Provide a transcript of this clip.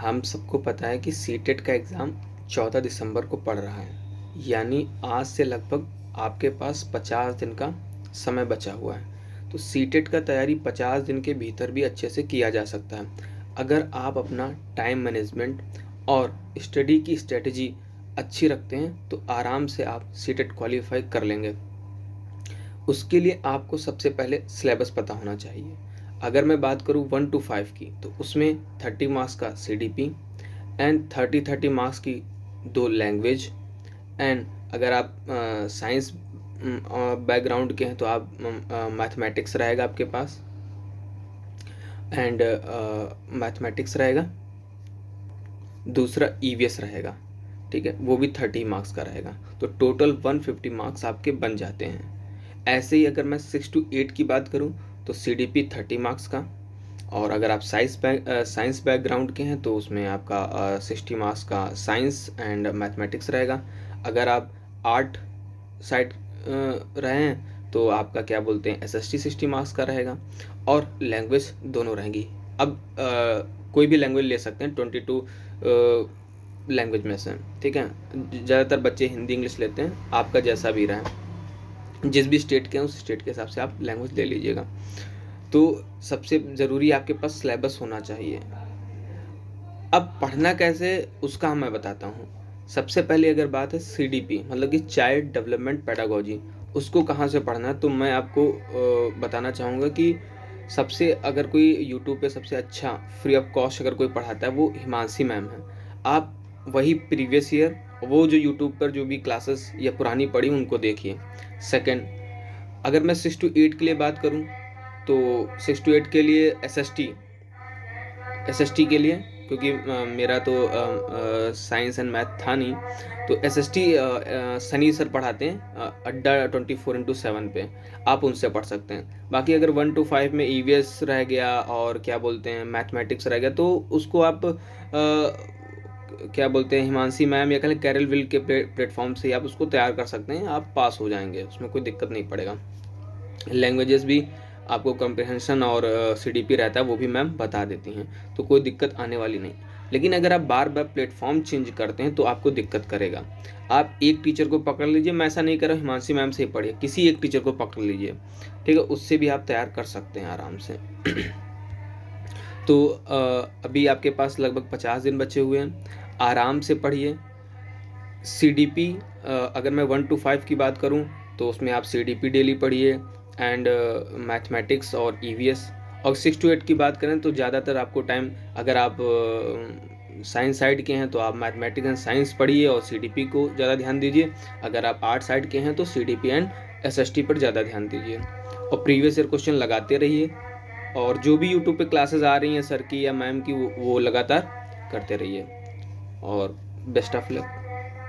हम सबको पता है कि सीटेट का एग्ज़ाम 14 दिसंबर को पड़ रहा है, यानी आज से लगभग आपके पास 50 दिन का समय बचा हुआ है। तो सीटेट का तैयारी 50 दिन के भीतर भी अच्छे से किया जा सकता है। अगर आप अपना टाइम मैनेजमेंट और स्टडी की स्ट्रेटजी अच्छी रखते हैं तो आराम से आप सीटेट क्वालिफाई कर लेंगे। उसके लिए आपको सबसे पहले सिलेबस पता होना चाहिए। अगर मैं बात करूँ 1 to 5 की, तो उसमें 30 मार्क्स का CDP एंड 30 मार्क्स की 2 लैंग्वेज। एंड अगर आप साइंस बैकग्राउंड के हैं तो आप मैथमेटिक्स रहेगा आपके पास, एंड मैथमेटिक्स रहेगा। दूसरा EVS रहेगा, ठीक है, वो भी 30 मार्क्स का रहेगा। तो टोटल 150 मार्क्स आपके बन जाते हैं। ऐसे ही अगर मैं 6 to 8 की बात करूं तो CDP 30 मार्क्स का, और अगर आप साइंस बैकग्राउंड के हैं तो उसमें आपका 60 मार्क्स का साइंस एंड मैथमेटिक्स रहेगा। अगर आप आर्ट साइड रहे हैं तो आपका क्या बोलते हैं SST 60 मार्क्स का रहेगा, और लैंग्वेज दोनों रहेंगी। अब कोई भी लैंग्वेज ले सकते हैं 22 लैंग्वेज में से, ठीक है। ज़्यादातर बच्चे हिंदी इंग्लिश लेते हैं, आपका जैसा भी रहे, जिस भी स्टेट के हैं उस स्टेट के हिसाब से आप लैंग्वेज ले लीजिएगा। तो सबसे ज़रूरी आपके पास सिलेबस होना चाहिए। अब पढ़ना कैसे उसका मैं बताता हूँ। सबसे पहले अगर बात है CDP मतलब कि चाइल्ड डेवलपमेंट पेडागोजी, उसको कहाँ से पढ़ना है तो मैं आपको बताना चाहूँगा कि सबसे अगर कोई यूट्यूब पे सबसे अच्छा फ्री ऑफ कॉस्ट अगर कोई पढ़ाता है वो हिमांशी मैम है। आप वही प्रीवियस ईयर वो जो यूट्यूब पर जो भी क्लासेस या पुरानी पढ़ी उनको देखिए। सेकंड, अगर मैं 6 to 8 के लिए बात करूं तो 6 to 8 के लिए SST के लिए, क्योंकि मेरा तो साइंस एंड मैथ था नहीं, तो SST सनी सर पढ़ाते हैं अड्डा 24/7 पे, आप उनसे पढ़ सकते हैं। बाकी अगर 1 to 5 में EVS रह गया और क्या बोलते हैं मैथमेटिक्स रह गया तो उसको आप क्या बोलते हैं हिमांशी मैम या कहें कैरल विल के प्लेटफॉर्म से आप उसको तैयार कर सकते हैं, आप पास हो जाएंगे, उसमें कोई दिक्कत नहीं पड़ेगा। लैंग्वेजेस भी आपको कम्प्रिहेंशन और CDP रहता है, वो भी मैम बता देती हैं, तो कोई दिक्कत आने वाली नहीं। लेकिन अगर आप बार बार प्लेटफॉर्म चेंज करते हैं तो आपको दिक्कत करेगा। आप एक टीचर को पकड़ लीजिए, मैं ऐसा नहीं कर रहा हूँ हिमांशी मैम से ही पढ़िए, किसी एक टीचर को पकड़ लीजिए, ठीक है, उससे भी आप तैयार कर सकते हैं आराम से। तो अभी आपके पास लगभग 50 दिन बचे हुए हैं, आराम से पढ़िए। CDP अगर मैं 1 to 5 की बात करूं तो उसमें आप CDP डेली पढ़िए एंड मैथमेटिक्स और EVS। और 6 to 8 की बात करें तो ज़्यादातर आपको टाइम, अगर आप साइंस साइड के हैं तो आप मैथमेटिक्स एंड साइंस पढ़िए और CDP को ज़्यादा ध्यान दीजिए। अगर आप आर्ट साइड के हैं तो CDP एंड SST पर ज़्यादा ध्यान दीजिए, और प्रीवियस ईयर क्वेश्चन लगाते रहिए। और जो भी यूट्यूब पे क्लासेस आ रही हैं सर की या मैम की वो लगातार करते रहिए, और बेस्ट ऑफ लक।